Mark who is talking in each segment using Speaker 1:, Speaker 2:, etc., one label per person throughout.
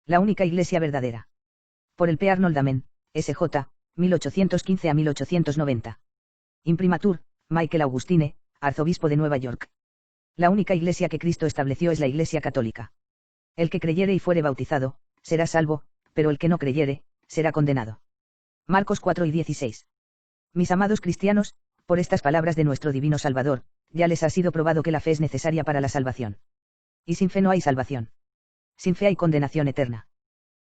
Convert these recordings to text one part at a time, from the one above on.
Speaker 1: La única iglesia verdadera. Por el P. Arnold Amen, S.J., 1815 a 1890. Imprimatur, Michael Augustine, arzobispo de Nueva York. La única iglesia que Cristo estableció es la Iglesia Católica. El que creyere y fuere bautizado, será salvo, pero el que no creyere, será condenado. Marcos 4 y 16. Mis amados cristianos, por estas palabras de nuestro divino Salvador, ya les ha sido probado que la fe es necesaria para la salvación. Y sin fe no hay salvación. Sin fe hay condenación eterna.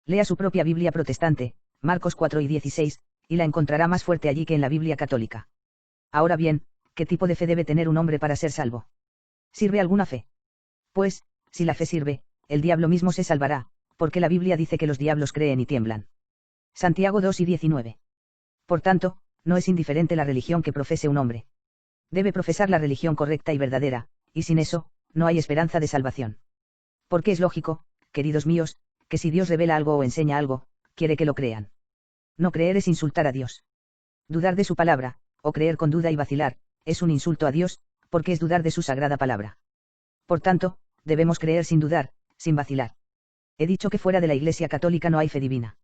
Speaker 1: Lea su propia Biblia protestante, Marcos 4 y 16, y la encontrará más fuerte allí que en la Biblia católica. Ahora bien, ¿qué tipo de fe debe tener un hombre para ser salvo? ¿Sirve alguna fe? Pues, si la fe sirve, el diablo mismo se salvará, porque la Biblia dice que los diablos creen y tiemblan. Santiago 2 y 19. Por tanto, no es indiferente la religión que profese un hombre. Debe profesar la religión correcta y verdadera, y sin eso, no hay esperanza de salvación. Porque es lógico, queridos míos, que si Dios revela algo o enseña algo, quiere que lo crean. No creer es insultar a Dios. Dudar de su palabra, o creer con duda y vacilar, es un insulto a Dios, porque es dudar de su sagrada palabra. Por tanto, debemos creer sin dudar, sin vacilar. He dicho que fuera de la Iglesia Católica no hay fe divina.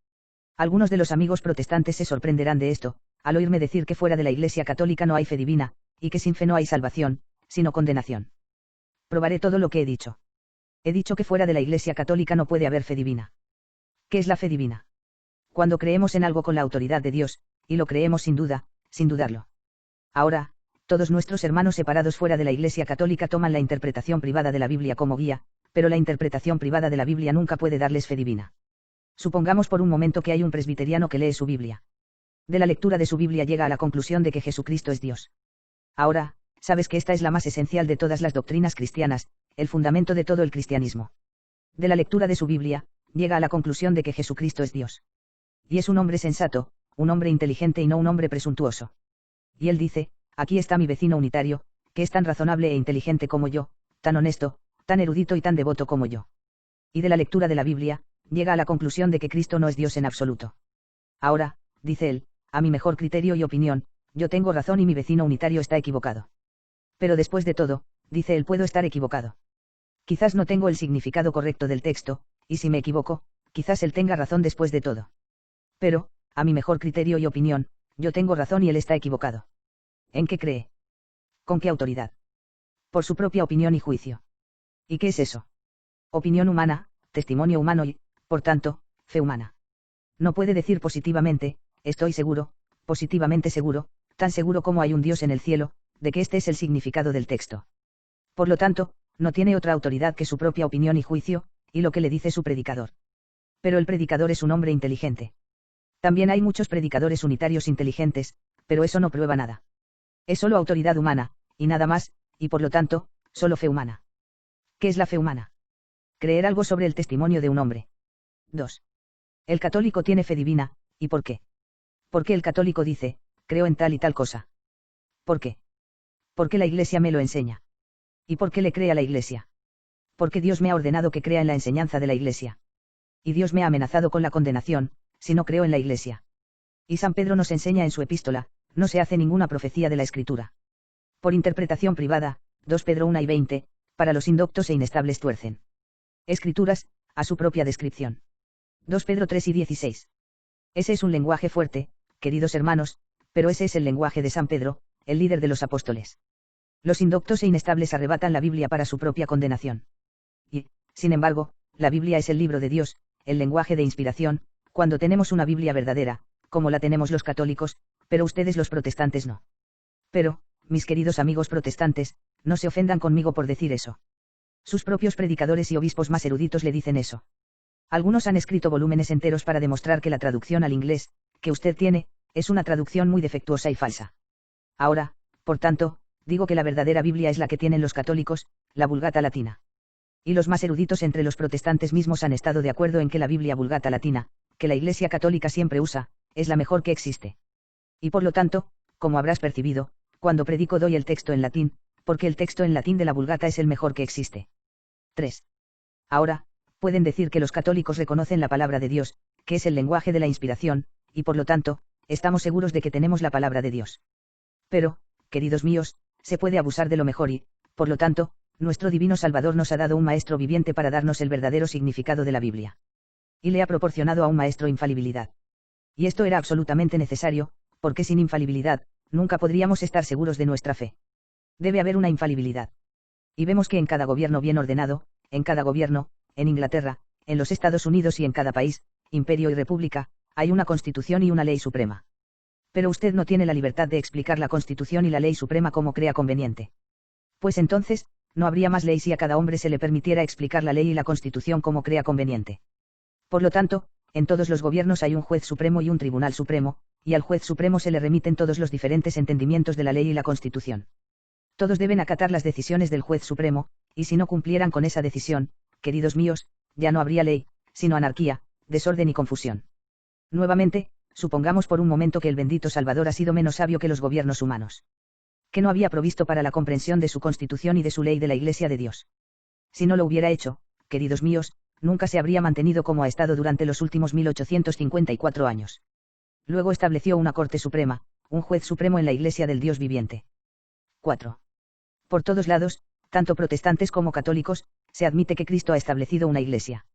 Speaker 1: Algunos de los amigos protestantes se sorprenderán de esto, al oírme decir que fuera de la Iglesia Católica no hay fe divina, y que sin fe no hay salvación, sino condenación. Probaré todo lo que he dicho. He dicho que fuera de la Iglesia Católica no puede haber fe divina. ¿Qué es la fe divina? Cuando creemos en algo con la autoridad de Dios, y lo creemos sin duda, sin dudarlo. Ahora, todos nuestros hermanos separados fuera de la Iglesia Católica toman la interpretación privada de la Biblia como guía, pero la interpretación privada de la Biblia nunca puede darles fe divina. Supongamos por un momento que hay un presbiteriano que lee su Biblia. De la lectura de su Biblia llega a la conclusión de que Jesucristo es Dios. Ahora, sabes que esta es la más esencial de todas las doctrinas cristianas, el fundamento de todo el cristianismo. De la lectura de su Biblia, llega a la conclusión de que Jesucristo es Dios. Y es un hombre sensato, un hombre inteligente y no un hombre presuntuoso. Y él dice, aquí está mi vecino unitario, que es tan razonable e inteligente como yo, tan honesto, tan erudito y tan devoto como yo. Y de la lectura de la Biblia, llega a la conclusión de que Cristo no es Dios en absoluto. Ahora, dice él, a mi mejor criterio y opinión, yo tengo razón y mi vecino unitario está equivocado. Pero después de todo, dice él, puedo estar equivocado. Quizás no tengo el significado correcto del texto, y si me equivoco, quizás él tenga razón después de todo. Pero, a mi mejor criterio y opinión, yo tengo razón y él está equivocado. ¿En qué cree? ¿Con qué autoridad? Por su propia opinión y juicio. ¿Y qué es eso? Opinión humana, testimonio humano y, por tanto, fe humana. No puede decir positivamente, estoy seguro, positivamente seguro, tan seguro como hay un Dios en el cielo, de que este es el significado del texto. Por lo tanto, no tiene otra autoridad que su propia opinión y juicio, y lo que le dice su predicador. Pero el predicador es un hombre inteligente. También hay muchos predicadores unitarios inteligentes, pero eso no prueba nada. Es solo autoridad humana, y nada más, y por lo tanto, solo fe humana. ¿Qué es la fe humana? Creer algo sobre el testimonio de un hombre. 2. El católico tiene fe divina, ¿y por qué? Porque el católico dice, creo en tal y tal cosa. ¿Por qué? Porque la Iglesia me lo enseña. ¿Y por qué le cree a la Iglesia? Porque Dios me ha ordenado que crea en la enseñanza de la Iglesia. Y Dios me ha amenazado con la condenación, si no creo en la Iglesia. Y San Pedro nos enseña en su epístola, no se hace ninguna profecía de la Escritura. Por interpretación privada, 2 Pedro 1 y 20, para los indoctos e inestables tuercen Escrituras, a su propia descripción. 2 Pedro 3 y 16. Ese es un lenguaje fuerte, queridos hermanos, pero ese es el lenguaje de San Pedro, el líder de los apóstoles. Los indoctos e inestables arrebatan la Biblia para su propia condenación. Y, sin embargo, la Biblia es el libro de Dios, el lenguaje de inspiración, cuando tenemos una Biblia verdadera, como la tenemos los católicos, pero ustedes los protestantes no. Pero, mis queridos amigos protestantes, no se ofendan conmigo por decir eso. Sus propios predicadores y obispos más eruditos le dicen eso. Algunos han escrito volúmenes enteros para demostrar que la traducción al inglés, que usted tiene, es una traducción muy defectuosa y falsa. Ahora, por tanto, digo que la verdadera Biblia es la que tienen los católicos, la Vulgata Latina. Y los más eruditos entre los protestantes mismos han estado de acuerdo en que la Biblia Vulgata Latina, que la Iglesia Católica siempre usa, es la mejor que existe. Y por lo tanto, como habrás percibido, cuando predico doy el texto en latín, porque el texto en latín de la Vulgata es el mejor que existe. 3. Ahora, pueden decir que los católicos reconocen la palabra de Dios, que es el lenguaje de la inspiración, y por lo tanto, estamos seguros de que tenemos la palabra de Dios. Pero, queridos míos, se puede abusar de lo mejor y, por lo tanto, nuestro divino Salvador nos ha dado un maestro viviente para darnos el verdadero significado de la Biblia. Y le ha proporcionado a un maestro infalibilidad. Y esto era absolutamente necesario, porque sin infalibilidad, nunca podríamos estar seguros de nuestra fe. Debe haber una infalibilidad. Y vemos que en cada gobierno bien ordenado, en cada gobierno, en Inglaterra, en los Estados Unidos y en cada país, imperio y república, hay una constitución y una ley suprema. Pero usted no tiene la libertad de explicar la constitución y la ley suprema como crea conveniente. Pues entonces, no habría más ley si a cada hombre se le permitiera explicar la ley y la constitución como crea conveniente. Por lo tanto, en todos los gobiernos hay un juez supremo y un tribunal supremo, y al juez supremo se le remiten todos los diferentes entendimientos de la ley y la constitución. Todos deben acatar las decisiones del juez supremo, y si no cumplieran con esa decisión, queridos míos, ya no habría ley, sino anarquía, desorden y confusión. Nuevamente, supongamos por un momento que el bendito Salvador ha sido menos sabio que los gobiernos humanos. Que no había provisto para la comprensión de su constitución y de su ley de la Iglesia de Dios. Si no lo hubiera hecho, queridos míos, nunca se habría mantenido como ha estado durante los últimos 1854 años. Luego estableció una Corte Suprema, un juez supremo en la Iglesia del Dios viviente. 4. Por todos lados, tanto protestantes como católicos, se admite que Cristo ha establecido una Iglesia.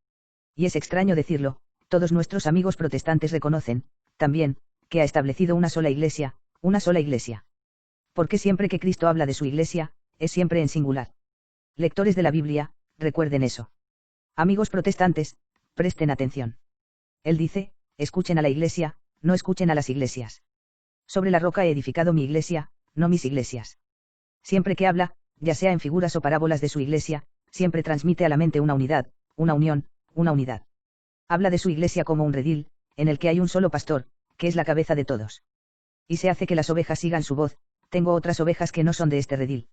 Speaker 1: Y es extraño decirlo, todos nuestros amigos protestantes reconocen, también, que ha establecido una sola Iglesia, una sola Iglesia. Porque siempre que Cristo habla de su Iglesia, es siempre en singular. Lectores de la Biblia, recuerden eso. Amigos protestantes, presten atención. Él dice, escuchen a la Iglesia, no escuchen a las iglesias. Sobre la roca he edificado mi Iglesia, no mis iglesias. Siempre que habla, ya sea en figuras o parábolas de su Iglesia, siempre transmite a la mente una unidad, una unión, una unidad. Habla de su Iglesia como un redil, en el que hay un solo pastor, que es la cabeza de todos. Y se hace que las ovejas sigan su voz, tengo otras ovejas que no son de este redil.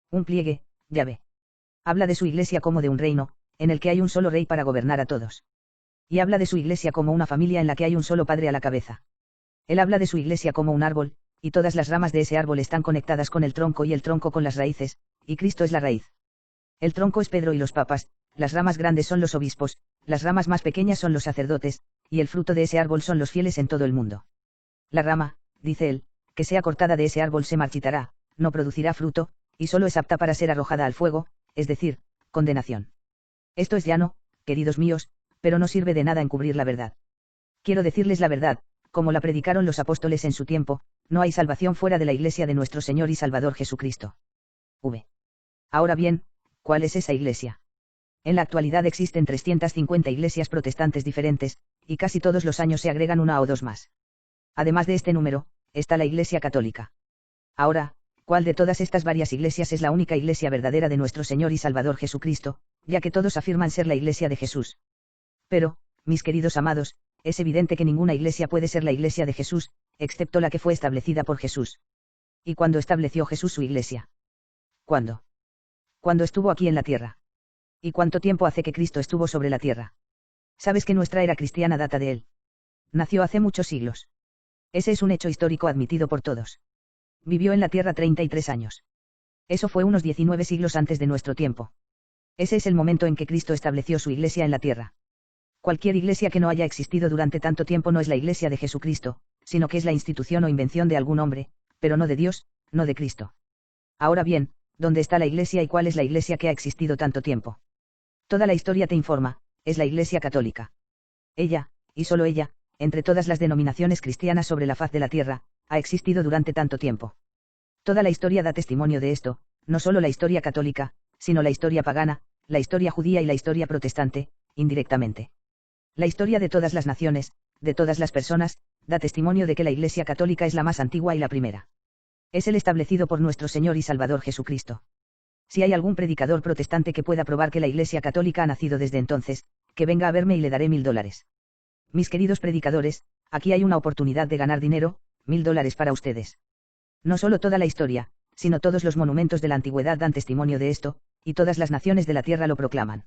Speaker 1: Un pliegue, ya ve. Habla de su Iglesia como de un reino, en el que hay un solo rey para gobernar a todos. Y habla de su Iglesia como una familia en la que hay un solo padre a la cabeza. Él habla de su Iglesia como un árbol, y todas las ramas de ese árbol están conectadas con el tronco y el tronco con las raíces, y Cristo es la raíz. El tronco es Pedro y los papas, las ramas grandes son los obispos, las ramas más pequeñas son los sacerdotes, y el fruto de ese árbol son los fieles en todo el mundo. La rama, dice él, que sea cortada de ese árbol se marchitará, no producirá fruto, y solo es apta para ser arrojada al fuego, es decir, condenación. Esto es llano, queridos míos, pero no sirve de nada encubrir la verdad. Quiero decirles la verdad, como la predicaron los apóstoles en su tiempo, no hay salvación fuera de la Iglesia de nuestro Señor y Salvador Jesucristo. V. Ahora bien, ¿cuál es esa Iglesia? En la actualidad existen 350 iglesias protestantes diferentes, y casi todos los años se agregan una o dos más. Además de este número, está la Iglesia Católica. Ahora, ¿cuál de todas estas varias iglesias es la única Iglesia verdadera de nuestro Señor y Salvador Jesucristo, ya que todos afirman ser la Iglesia de Jesús? Pero, mis queridos amados, es evidente que ninguna iglesia puede ser la Iglesia de Jesús, excepto la que fue establecida por Jesús. ¿Y cuándo estableció Jesús su Iglesia? ¿Cuándo? Cuando estuvo aquí en la tierra. ¿Y cuánto tiempo hace que Cristo estuvo sobre la tierra? Sabes que nuestra era cristiana data de él. Nació hace muchos siglos. Ese es un hecho histórico admitido por todos. Vivió en la tierra 33 años. Eso fue unos 19 siglos antes de nuestro tiempo. Ese es el momento en que Cristo estableció su iglesia en la tierra. Cualquier iglesia que no haya existido durante tanto tiempo no es la iglesia de Jesucristo, sino que es la institución o invención de algún hombre, pero no de Dios, no de Cristo. Ahora bien, ¿dónde está la iglesia y cuál es la iglesia que ha existido tanto tiempo? Toda la historia te informa, es la Iglesia Católica. Ella, y solo ella, entre todas las denominaciones cristianas sobre la faz de la tierra, ha existido durante tanto tiempo. Toda la historia da testimonio de esto, no solo la historia católica, sino la historia pagana, la historia judía y la historia protestante, indirectamente. La historia de todas las naciones, de todas las personas, da testimonio de que la Iglesia Católica es la más antigua y la primera. Es el establecido por nuestro Señor y Salvador Jesucristo. Si hay algún predicador protestante que pueda probar que la Iglesia Católica ha nacido desde entonces, que venga a verme y le daré $1000. Mis queridos predicadores, aquí hay una oportunidad de ganar dinero, $1000 para ustedes. No solo toda la historia, sino todos los monumentos de la antigüedad dan testimonio de esto, y todas las naciones de la tierra lo proclaman.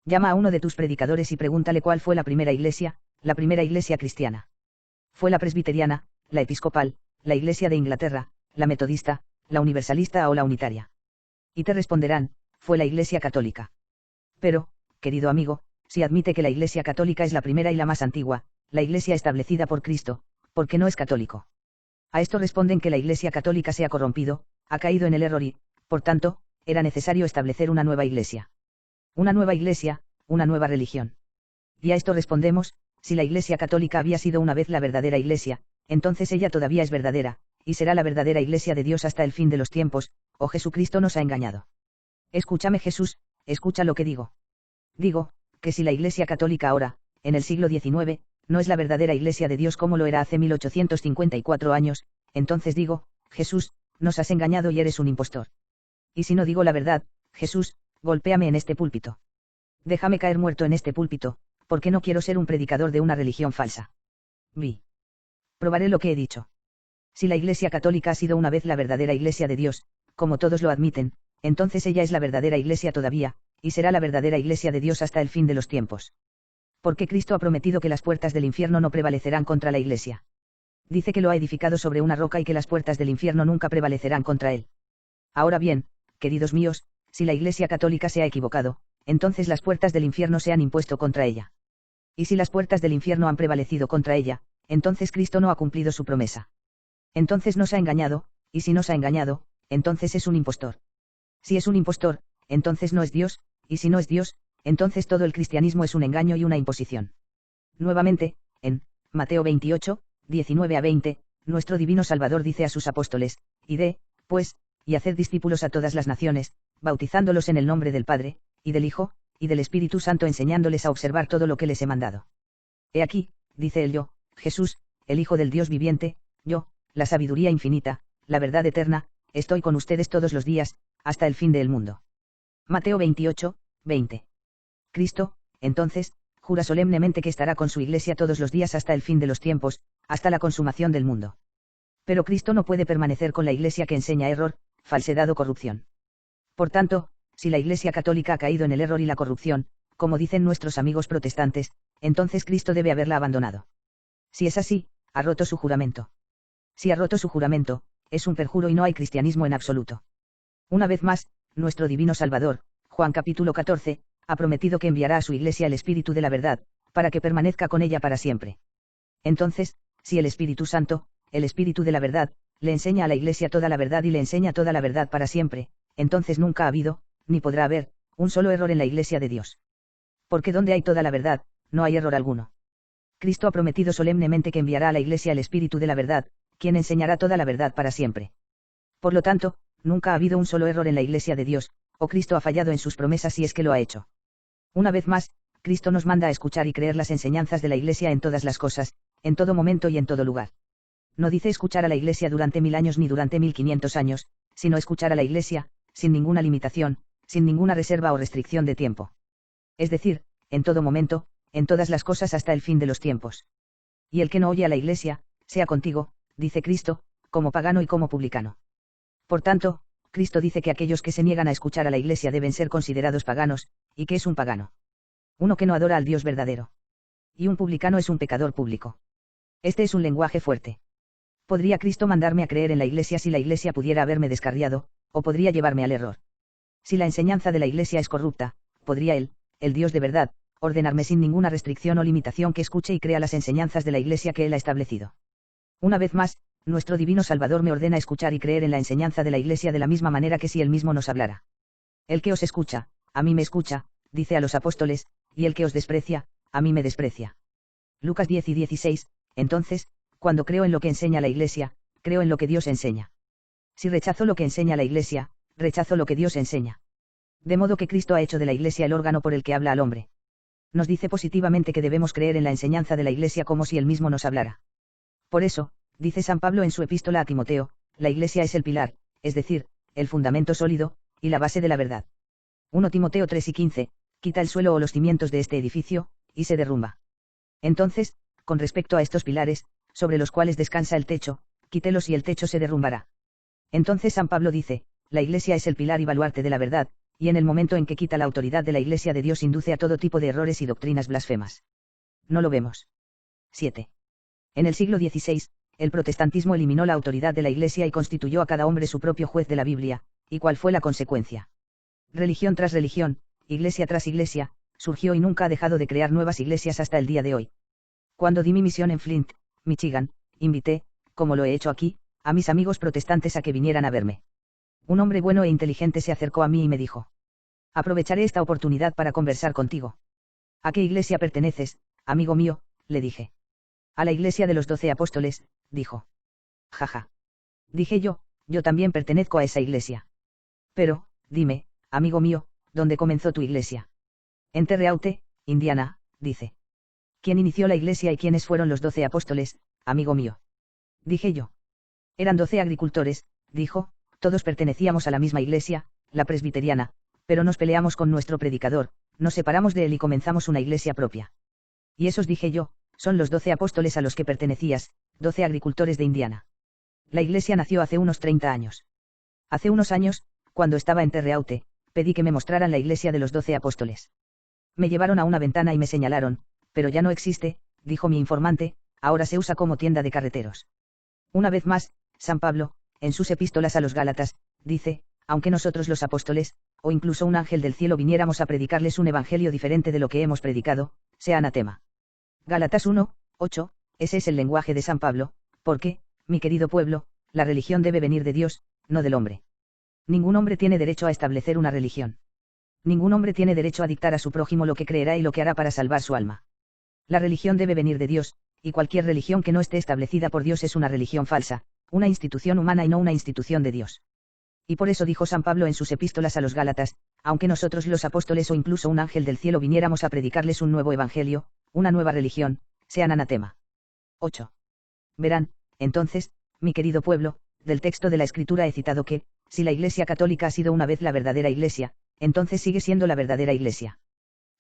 Speaker 1: Llama a uno de tus predicadores y pregúntale cuál fue la primera iglesia cristiana. ¿Fue la presbiteriana, la episcopal, la Iglesia de Inglaterra, la metodista, la universalista o la unitaria? Y te responderán, fue la Iglesia Católica. Pero, querido amigo, si admite que la Iglesia Católica es la primera y la más antigua, la Iglesia establecida por Cristo, ¿por qué no es católico? A esto responden que la Iglesia Católica se ha corrompido, ha caído en el error y, por tanto, era necesario establecer una nueva Iglesia. Una nueva Iglesia, una nueva religión. Y a esto respondemos, si la Iglesia Católica había sido una vez la verdadera Iglesia, entonces ella todavía es verdadera, y será la verdadera Iglesia de Dios hasta el fin de los tiempos, o Jesucristo nos ha engañado. Escúchame Jesús, escucha lo que digo. Digo, que si la Iglesia Católica ahora, en el siglo XIX, no es la verdadera Iglesia de Dios como lo era hace 1854 años, entonces digo, Jesús, nos has engañado y eres un impostor. Y si no digo la verdad, Jesús, golpéame en este púlpito. Déjame caer muerto en este púlpito, porque no quiero ser un predicador de una religión falsa. Vi. Probaré lo que he dicho. Si la Iglesia Católica ha sido una vez la verdadera Iglesia de Dios, como todos lo admiten, entonces ella es la verdadera Iglesia todavía, y será la verdadera Iglesia de Dios hasta el fin de los tiempos. Porque Cristo ha prometido que las puertas del infierno no prevalecerán contra la Iglesia. Dice que lo ha edificado sobre una roca y que las puertas del infierno nunca prevalecerán contra él. Ahora bien, queridos míos, si la Iglesia Católica se ha equivocado, entonces las puertas del infierno se han impuesto contra ella. Y si las puertas del infierno han prevalecido contra ella, entonces Cristo no ha cumplido su promesa. Entonces nos ha engañado, y si nos ha engañado, entonces es un impostor. Si es un impostor, entonces no es Dios, y si no es Dios, entonces todo el cristianismo es un engaño y una imposición. Nuevamente, en Mateo 28, 19 a 20, nuestro divino Salvador dice a sus apóstoles, id, pues, y haced discípulos a todas las naciones, bautizándolos en el nombre del Padre, y del Hijo, y del Espíritu Santo enseñándoles a observar todo lo que les he mandado. He aquí, dice el yo, Jesús, el Hijo del Dios viviente, yo, la sabiduría infinita, la verdad eterna, estoy con ustedes todos los días, hasta el fin del mundo. Mateo 28, 20. Cristo, entonces, jura solemnemente que estará con su Iglesia todos los días hasta el fin de los tiempos, hasta la consumación del mundo. Pero Cristo no puede permanecer con la Iglesia que enseña error, falsedad o corrupción. Por tanto, si la Iglesia Católica ha caído en el error y la corrupción, como dicen nuestros amigos protestantes, entonces Cristo debe haberla abandonado. Si es así, ha roto su juramento. Si ha roto su juramento, es un perjuro y no hay cristianismo en absoluto. Una vez más, nuestro divino Salvador, Juan capítulo 14, ha prometido que enviará a su Iglesia el Espíritu de la verdad, para que permanezca con ella para siempre. Entonces, si el Espíritu Santo, el Espíritu de la verdad, le enseña a la Iglesia toda la verdad y le enseña toda la verdad para siempre, entonces nunca ha habido, ni podrá haber, un solo error en la Iglesia de Dios. Porque donde hay toda la verdad, no hay error alguno. Cristo ha prometido solemnemente que enviará a la Iglesia el Espíritu de la verdad, quien enseñará toda la verdad para siempre. Por lo tanto, nunca ha habido un solo error en la Iglesia de Dios, o Cristo ha fallado en sus promesas si es que lo ha hecho. Una vez más, Cristo nos manda a escuchar y creer las enseñanzas de la Iglesia en todas las cosas, en todo momento y en todo lugar. No dice escuchar a la Iglesia durante 1000 años ni durante 1500 años, sino escuchar a la Iglesia, sin ninguna limitación, sin ninguna reserva o restricción de tiempo. Es decir, en todo momento, en todas las cosas hasta el fin de los tiempos. Y el que no oye a la Iglesia, sea contigo, dice Cristo, como pagano y como publicano. Por tanto, Cristo dice que aquellos que se niegan a escuchar a la Iglesia deben ser considerados paganos, y que es un pagano. Uno que no adora al Dios verdadero. Y un publicano es un pecador público. Este es un lenguaje fuerte. ¿Podría Cristo mandarme a creer en la Iglesia si la Iglesia pudiera haberme descarriado, o podría llevarme al error? Si la enseñanza de la Iglesia es corrupta, ¿podría Él, el Dios de verdad, ordenarme sin ninguna restricción o limitación que escuche y crea las enseñanzas de la Iglesia que Él ha establecido? Una vez más, nuestro divino Salvador me ordena escuchar y creer en la enseñanza de la Iglesia de la misma manera que si Él mismo nos hablara. El que os escucha, a mí me escucha, dice a los apóstoles, y el que os desprecia, a mí me desprecia. Lucas 10 y 16, entonces, cuando creo en lo que enseña la Iglesia, creo en lo que Dios enseña. Si rechazo lo que enseña la Iglesia, rechazo lo que Dios enseña. De modo que Cristo ha hecho de la Iglesia el órgano por el que habla al hombre. Nos dice positivamente que debemos creer en la enseñanza de la Iglesia como si Él mismo nos hablara. Por eso, dice San Pablo en su epístola a Timoteo, la Iglesia es el pilar, es decir, el fundamento sólido, y la base de la verdad. 1 Timoteo 3 y 15, quita el suelo o los cimientos de este edificio, y se derrumba. Entonces, con respecto a estos pilares, sobre los cuales descansa el techo, quítelos y el techo se derrumbará. Entonces San Pablo dice, la Iglesia es el pilar y baluarte de la verdad, y en el momento en que quita la autoridad de la Iglesia de Dios induce a todo tipo de errores y doctrinas blasfemas. No lo vemos. 7. En el siglo XVI, el protestantismo eliminó la autoridad de la Iglesia y constituyó a cada hombre su propio juez de la Biblia, ¿y cuál fue la consecuencia? Religión tras religión, iglesia tras iglesia, surgió y nunca ha dejado de crear nuevas iglesias hasta el día de hoy. Cuando di mi misión en Flint, Michigan, invité, como lo he hecho aquí, a mis amigos protestantes a que vinieran a verme. Un hombre bueno e inteligente se acercó a mí y me dijo: aprovecharé esta oportunidad para conversar contigo. ¿A qué iglesia perteneces, amigo mío?, le dije. A la iglesia de los 12 apóstoles, dijo. Jaja. Dije yo también pertenezco a esa iglesia. Pero, dime, amigo mío, ¿dónde comenzó tu iglesia? En Terre-Haute, Indiana, dice. ¿Quién inició la iglesia y quiénes fueron los 12 apóstoles, amigo mío? Dije yo. Eran 12 agricultores, dijo, todos pertenecíamos a la misma iglesia, la presbiteriana, pero nos peleamos con nuestro predicador, nos separamos de él y comenzamos una iglesia propia. Y esos, dije yo, son los 12 apóstoles a los que pertenecías, 12 agricultores de Indiana. La iglesia nació hace unos 30 años. Hace unos años, cuando estaba en Terre-Haute, pedí que me mostraran la iglesia de los 12 apóstoles. Me llevaron a una ventana y me señalaron, pero ya no existe, dijo mi informante, ahora se usa como tienda de carreteros. Una vez más, San Pablo, en sus epístolas a los Gálatas, dice, aunque nosotros los apóstoles, o incluso un ángel del cielo viniéramos a predicarles un evangelio diferente de lo que hemos predicado, sea anatema. Gálatas 1, 8, ese es el lenguaje de San Pablo, porque, mi querido pueblo, la religión debe venir de Dios, no del hombre. Ningún hombre tiene derecho a establecer una religión. Ningún hombre tiene derecho a dictar a su prójimo lo que creerá y lo que hará para salvar su alma. La religión debe venir de Dios, y cualquier religión que no esté establecida por Dios es una religión falsa, una institución humana y no una institución de Dios. Y por eso dijo San Pablo en sus epístolas a los Gálatas, aunque nosotros los apóstoles o incluso un ángel del cielo viniéramos a predicarles un nuevo evangelio, una nueva religión, sean anatema. 8. Verán, entonces, mi querido pueblo, del texto de la Escritura he citado que, si la Iglesia Católica ha sido una vez la verdadera Iglesia, entonces sigue siendo la verdadera Iglesia.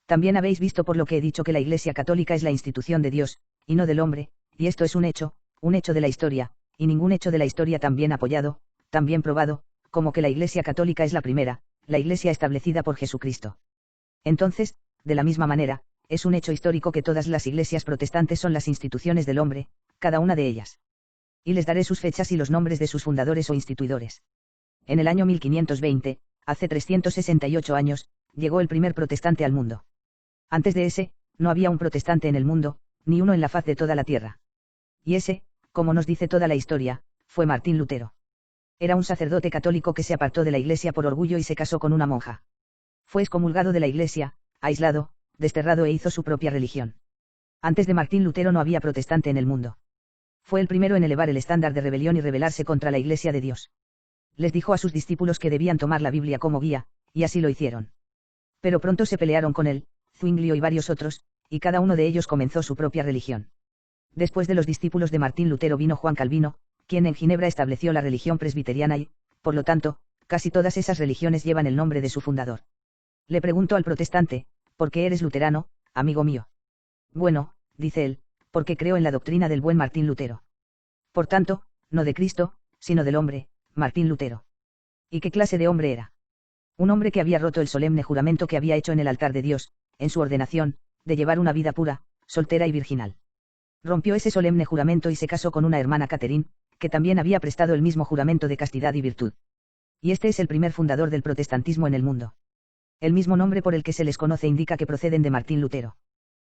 Speaker 1: También habéis visto por lo que he dicho que la Iglesia Católica es la institución de Dios, y no del hombre, y esto es un hecho de la historia, y ningún hecho de la historia tan bien apoyado, tan bien probado, como que la Iglesia Católica es la primera, la Iglesia establecida por Jesucristo. Entonces, de la misma manera, es un hecho histórico que todas las iglesias protestantes son las instituciones del hombre, cada una de ellas. Y les daré sus fechas y los nombres de sus fundadores o instituidores. En el año 1520, hace 368 años, llegó el primer protestante al mundo. Antes de ese, no había un protestante en el mundo, ni uno en la faz de toda la tierra. Y ese, como nos dice toda la historia, fue Martín Lutero. Era un sacerdote católico que se apartó de la iglesia por orgullo y se casó con una monja. Fue excomulgado de la iglesia, aislado, desterrado e hizo su propia religión. Antes de Martín Lutero no había protestante en el mundo. Fue el primero en elevar el estándar de rebelión y rebelarse contra la iglesia de Dios. Les dijo a sus discípulos que debían tomar la Biblia como guía, y así lo hicieron. Pero pronto se pelearon con él, Zwinglio y varios otros, y cada uno de ellos comenzó su propia religión. Después de los discípulos de Martín Lutero vino Juan Calvino, quien en Ginebra estableció la religión presbiteriana y, por lo tanto, casi todas esas religiones llevan el nombre de su fundador. Le preguntó al protestante, ¿por qué eres luterano, amigo mío? Bueno, dice él, porque creo en la doctrina del buen Martín Lutero. Por tanto, no de Cristo, sino del hombre, Martín Lutero. ¿Y qué clase de hombre era? Un hombre que había roto el solemne juramento que había hecho en el altar de Dios, en su ordenación, de llevar una vida pura, soltera y virginal. Rompió ese solemne juramento y se casó con una hermana Catherine, que también había prestado el mismo juramento de castidad y virtud. Y este es el primer fundador del protestantismo en el mundo. El mismo nombre por el que se les conoce indica que proceden de Martín Lutero.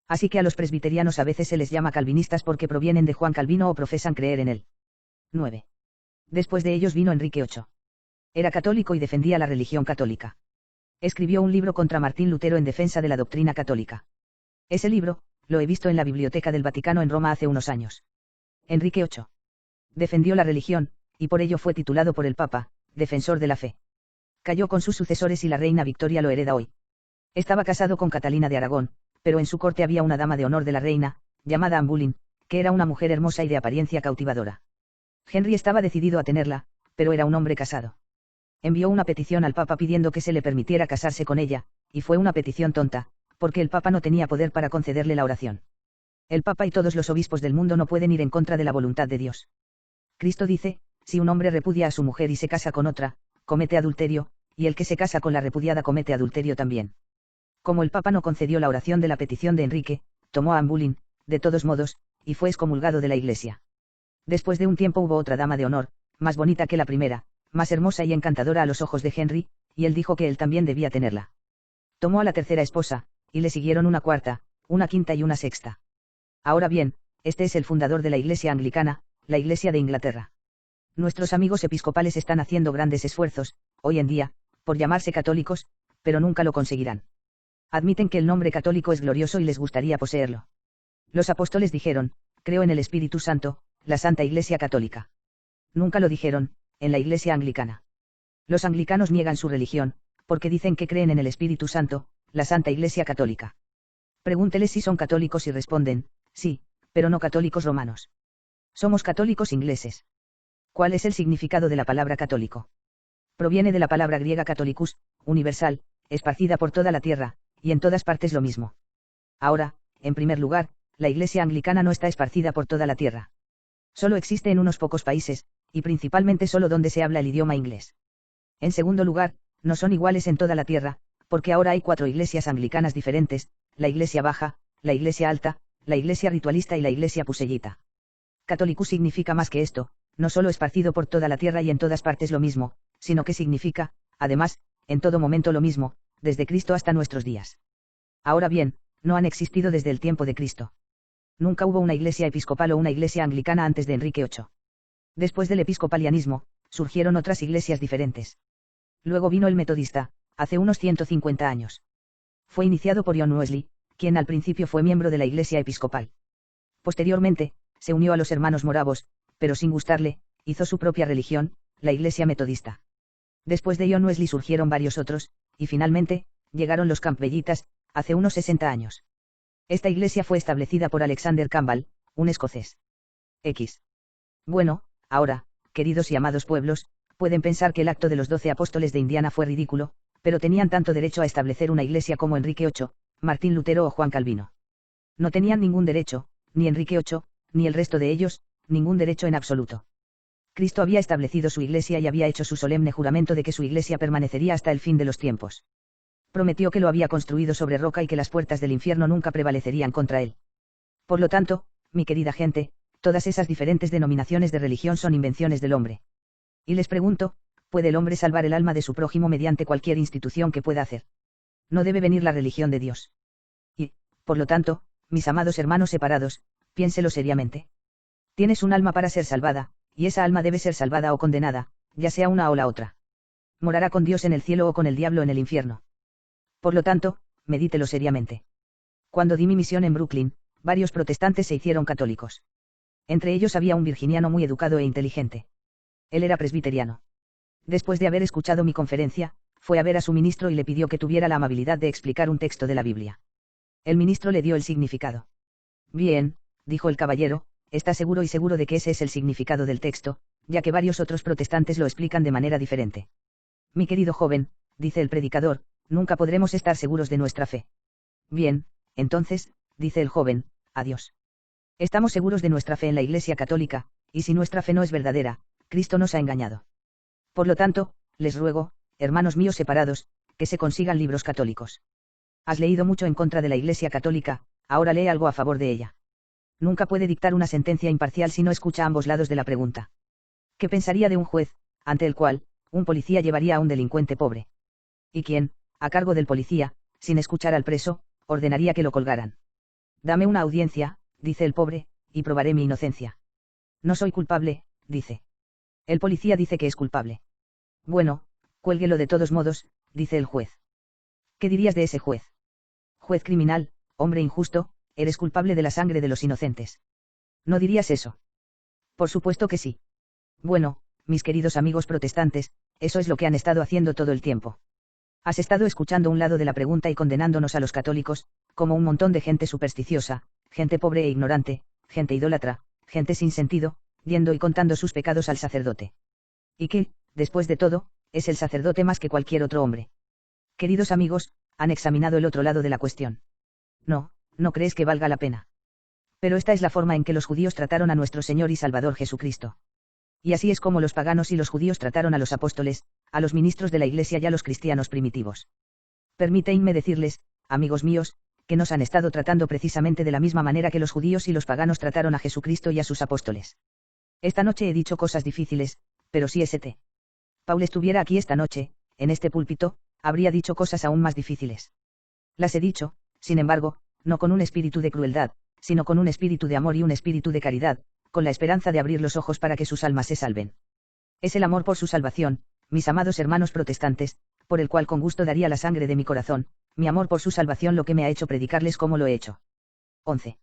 Speaker 1: Así que a los presbiterianos a veces se les llama calvinistas porque provienen de Juan Calvino o profesan creer en él. 9. Después de ellos vino Enrique VIII. Era católico y defendía la religión católica. Escribió un libro contra Martín Lutero en defensa de la doctrina católica. Ese libro, lo he visto en la Biblioteca del Vaticano en Roma hace unos años. Enrique VIII. Defendió la religión, y por ello fue titulado por el Papa, defensor de la fe. Cayó con sus sucesores y la reina Victoria lo hereda hoy. Estaba casado con Catalina de Aragón, pero en su corte había una dama de honor de la reina, llamada Anne Boleyn, que era una mujer hermosa y de apariencia cautivadora. Henry estaba decidido a tenerla, pero era un hombre casado. Envió una petición al Papa pidiendo que se le permitiera casarse con ella, y fue una petición tonta, porque el Papa no tenía poder para concederle la oración. El Papa y todos los obispos del mundo no pueden ir en contra de la voluntad de Dios. Cristo dice, si un hombre repudia a su mujer y se casa con otra, comete adulterio, y el que se casa con la repudiada comete adulterio también. Como el Papa no concedió la oración de la petición de Enrique, tomó a Anne Boleyn, de todos modos, y fue excomulgado de la iglesia. Después de un tiempo hubo otra dama de honor, más bonita que la primera, más hermosa y encantadora a los ojos de Henry, y él dijo que él también debía tenerla. Tomó a la tercera esposa, y le siguieron una cuarta, una quinta y una sexta. Ahora bien, este es el fundador de la Iglesia Anglicana, la Iglesia de Inglaterra. Nuestros amigos episcopales están haciendo grandes esfuerzos, hoy en día, por llamarse católicos, pero nunca lo conseguirán. Admiten que el nombre católico es glorioso y les gustaría poseerlo. Los apóstoles dijeron, creo en el Espíritu Santo, la Santa Iglesia Católica. Nunca lo dijeron, en la Iglesia Anglicana. Los anglicanos niegan su religión, porque dicen que creen en el Espíritu Santo, la Santa Iglesia Católica. Pregúnteles si son católicos y responden, sí, pero no católicos romanos. Somos católicos ingleses. ¿Cuál es el significado de la palabra católico? Proviene de la palabra griega catholicus, universal, esparcida por toda la tierra, y en todas partes lo mismo. Ahora, en primer lugar, la Iglesia anglicana no está esparcida por toda la tierra. Solo existe en unos pocos países, y principalmente solo donde se habla el idioma inglés. En segundo lugar, no son iguales en toda la tierra, porque ahora hay 4 iglesias anglicanas diferentes, la Iglesia Baja, la Iglesia Alta, la Iglesia Ritualista y la Iglesia Pusellita. Catholicus significa más que esto, no solo esparcido por toda la tierra y en todas partes lo mismo, sino que significa, además, en todo momento lo mismo, desde Cristo hasta nuestros días. Ahora bien, no han existido desde el tiempo de Cristo. Nunca hubo una iglesia episcopal o una iglesia anglicana antes de Enrique VIII. Después del episcopalianismo, surgieron otras iglesias diferentes. Luego vino el metodista, hace unos 150 años. Fue iniciado por John Wesley, quien al principio fue miembro de la iglesia episcopal. Posteriormente, se unió a los hermanos moravos, pero sin gustarle, hizo su propia religión, la iglesia metodista. Después de John Wesley surgieron varios otros, y finalmente, llegaron los campbellitas, hace unos 60 años. Esta iglesia fue establecida por Alexander Campbell, un escocés. Bueno, ahora, queridos y amados pueblos, pueden pensar que el acto de los 12 apóstoles de Indiana fue ridículo, pero tenían tanto derecho a establecer una iglesia como Enrique VIII, Martín Lutero o Juan Calvino. No tenían ningún derecho, ni Enrique VIII, ni el resto de ellos, ningún derecho en absoluto. Cristo había establecido su iglesia y había hecho su solemne juramento de que su iglesia permanecería hasta el fin de los tiempos. Prometió que lo había construido sobre roca y que las puertas del infierno nunca prevalecerían contra él. Por lo tanto, mi querida gente, todas esas diferentes denominaciones de religión son invenciones del hombre. Y les pregunto, ¿puede el hombre salvar el alma de su prójimo mediante cualquier institución que pueda hacer? No debe venir la religión de Dios. Y, por lo tanto, mis amados hermanos separados, piénselo seriamente. Tienes un alma para ser salvada, y esa alma debe ser salvada o condenada, ya sea una o la otra. Morará con Dios en el cielo o con el diablo en el infierno. Por lo tanto, medítelo seriamente. Cuando di mi misión en Brooklyn, varios protestantes se hicieron católicos. Entre ellos había un virginiano muy educado e inteligente. Él era presbiteriano. Después de haber escuchado mi conferencia, fue a ver a su ministro y le pidió que tuviera la amabilidad de explicar un texto de la Biblia. El ministro le dio el significado. Bien, dijo el caballero, está seguro de que ese es el significado del texto, ya que varios otros protestantes lo explican de manera diferente. Mi querido joven, dice el predicador, nunca podremos estar seguros de nuestra fe. Bien, entonces, dice el joven, adiós. Estamos seguros de nuestra fe en la Iglesia Católica, y si nuestra fe no es verdadera, Cristo nos ha engañado. Por lo tanto, les ruego, hermanos míos separados, que se consigan libros católicos. Has leído mucho en contra de la Iglesia Católica, ahora lee algo a favor de ella. Nunca puede dictar una sentencia imparcial si no escucha ambos lados de la pregunta. ¿Qué pensaría de un juez, ante el cual, un policía llevaría a un delincuente pobre? ¿Y quién, a cargo del policía, sin escuchar al preso, ordenaría que lo colgaran? Dame una audiencia, dice el pobre, y probaré mi inocencia. No soy culpable, dice. El policía dice que es culpable. Bueno, cuélguelo de todos modos, dice el juez. ¿Qué dirías de ese juez? Juez criminal, hombre injusto, eres culpable de la sangre de los inocentes. ¿No dirías eso? Por supuesto que sí. Bueno, mis queridos amigos protestantes, eso es lo que han estado haciendo todo el tiempo. Has estado escuchando un lado de la pregunta y condenándonos a los católicos, como un montón de gente supersticiosa, gente pobre e ignorante, gente idólatra, gente sin sentido, yendo y contando sus pecados al sacerdote. Y que, después de todo, es el sacerdote más que cualquier otro hombre. Queridos amigos, han examinado el otro lado de la cuestión. No crees que valga la pena. Pero esta es la forma en que los judíos trataron a nuestro Señor y Salvador Jesucristo. Y así es como los paganos y los judíos trataron a los apóstoles, a los ministros de la Iglesia y a los cristianos primitivos. Permítanme decirles, amigos míos, que nos han estado tratando precisamente de la misma manera que los judíos y los paganos trataron a Jesucristo y a sus apóstoles. Esta noche he dicho cosas difíciles, pero si St. Paul estuviera aquí esta noche, en este púlpito, habría dicho cosas aún más difíciles. Las he dicho, sin embargo, no con un espíritu de crueldad, sino con un espíritu de amor y un espíritu de caridad, con la esperanza de abrir los ojos para que sus almas se salven. Es el amor por su salvación, mis amados hermanos protestantes, por el cual con gusto daría la sangre de mi corazón, mi amor por su salvación lo que me ha hecho predicarles como lo he hecho. 11.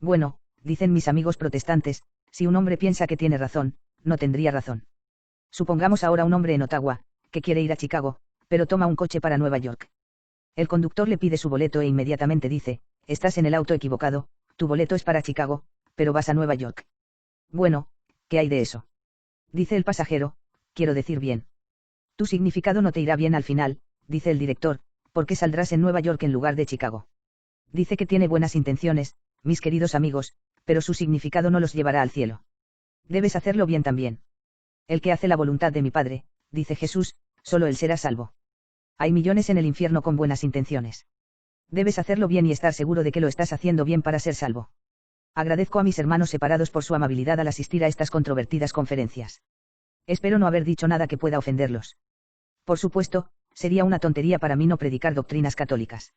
Speaker 1: Bueno, dicen mis amigos protestantes, si un hombre piensa que tiene razón, no tendría razón. Supongamos ahora un hombre en Ottawa, que quiere ir a Chicago, pero toma un coche para Nueva York. El conductor le pide su boleto e inmediatamente dice, estás en el auto equivocado, tu boleto es para Chicago, pero vas a Nueva York. Bueno, ¿qué hay de eso? Dice el pasajero, quiero decir bien. Tu significado no te irá bien al final, dice el director, porque saldrás en Nueva York en lugar de Chicago. Dice que tiene buenas intenciones, mis queridos amigos, pero su significado no los llevará al cielo. Debes hacerlo bien también. El que hace la voluntad de mi Padre, dice Jesús, solo él será salvo. Hay millones en el infierno con buenas intenciones. Debes hacerlo bien y estar seguro de que lo estás haciendo bien para ser salvo. Agradezco a mis hermanos separados por su amabilidad al asistir a estas controvertidas conferencias. Espero no haber dicho nada que pueda ofenderlos. Por supuesto, sería una tontería para mí no predicar doctrinas católicas.